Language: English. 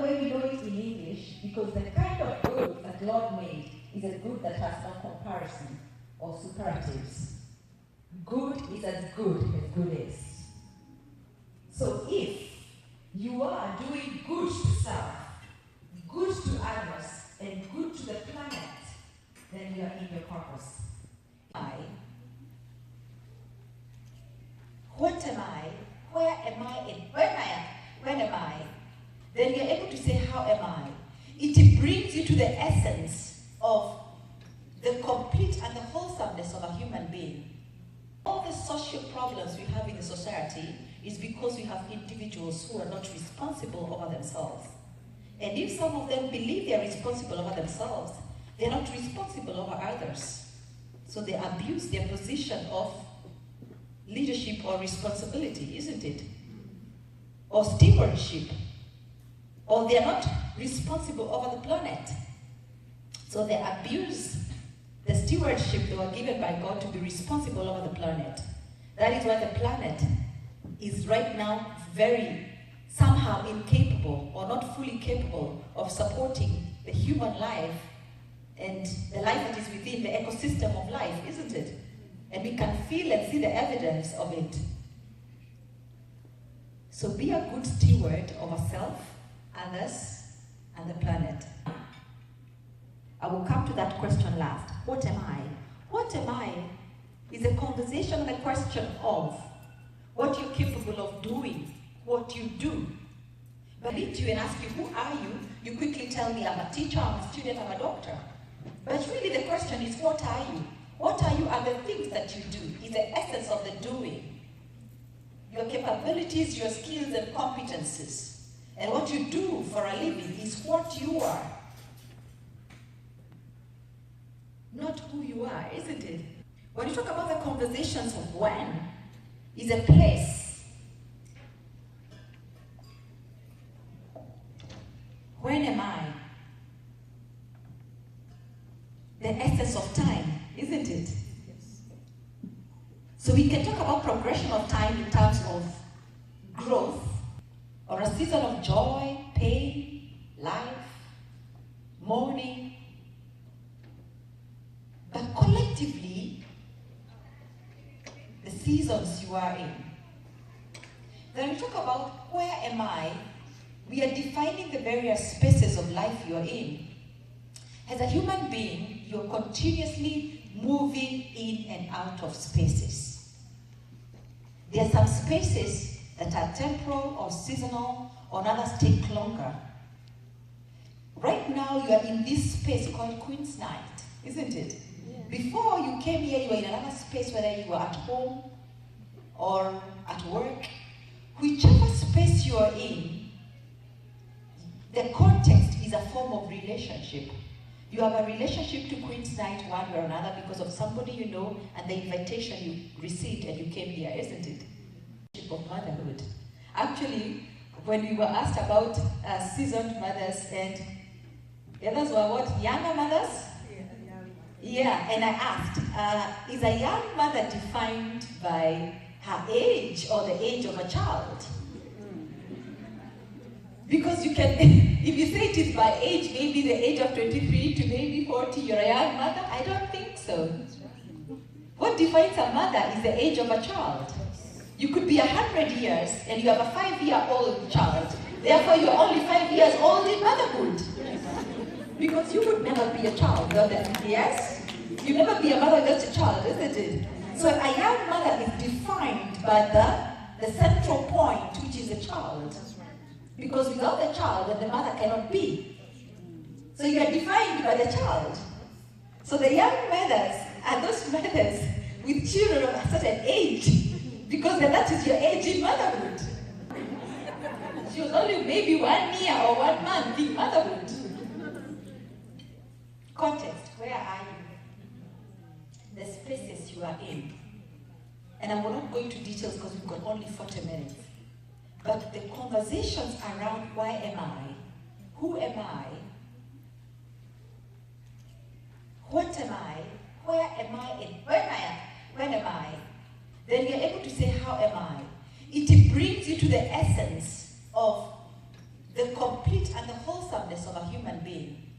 way we know it in English, because the kind of good that God made is a good that has no comparison or superlatives. Good is as good is. So if you are doing good to self, good to others, and good to the planet, then you are in your purpose. What am I? Where am I? And when am I? Then you're able to say, how am I? It brings you to the essence of the complete and the wholesomeness of a human being. All the social problems we have in the society is because we have individuals who are not responsible over themselves. And if some of them believe they are responsible over themselves, they are not responsible over others. So they abuse their position of leadership or responsibility, isn't it? Or stewardship. Or they are not responsible over the planet. So they abuse the stewardship they were given by God to be responsible over the planet. That is why the planet is right now very somehow incapable or not fully capable of supporting the human life and the life that is within the ecosystem of life, isn't it? And we can feel and see the evidence of it. So be a good steward of ourselves, others, and the planet. I will come to that question last. What am I? What am I is a conversation and a question of what you're capable of doing, what you do. But I meet you and ask you, who are you? You quickly tell me, I'm a teacher, I'm a student, I'm a doctor. But really the question is, what are you? What are you are the things that you do. It's the essence of the doing. Your capabilities, your skills and competencies. And what you do for a living is what you are. Not who you are, isn't it? When you talk about the conversations of when, is a place. When am I? The essence of time, isn't it? Yes. So we can talk about progression of time in terms of growth, or a season of joy, pain, life, mourning. But collectively, the seasons you are in. Then we talk about where am I, we are defining the various spaces of life you are in. As a human being, you're continuously moving in and out of spaces. There are some spaces that are temporal or seasonal, or others take longer. Right now, you are in this space called Queen's Night, isn't it? Yeah. Before you came here, you were in another space, whether you were at home or at work. Whichever space you are in, the context is a form of relationship. You have a relationship to Queen's Night one way or another because of somebody you know and the invitation you received and you came here, isn't it? Of motherhood. Actually, when we were asked about seasoned mothers and the others were what? Younger mothers? Yeah, and I asked, is a young mother defined by her age or the age of a child? Because you can, if you say it is by age, maybe the age of 23 to maybe 40, you're a young mother? I don't think so. What defines a mother is the age of a child. You could be 100 years and you have a 5-year-old child. Therefore, you're only 5 years old in motherhood. Because you would never be a child, yes? You never be a mother, just a child, isn't it? So a young mother is defined by the central point, which is the child. Because without the child, then the mother cannot be. So you are defined by the child. So the young mothers are those mothers with children of a certain age. Because then that is your age in motherhood. She was only maybe 1 year or 1 month in motherhood. Context, where are you? The spaces you are in. And I will not go into details because we've got only 40 minutes. But the conversations around why am I, who am I, what am I, where am I, and when am I, then you're able to say, how am I? It brings you to the essence of the complete and the wholesomeness of a human being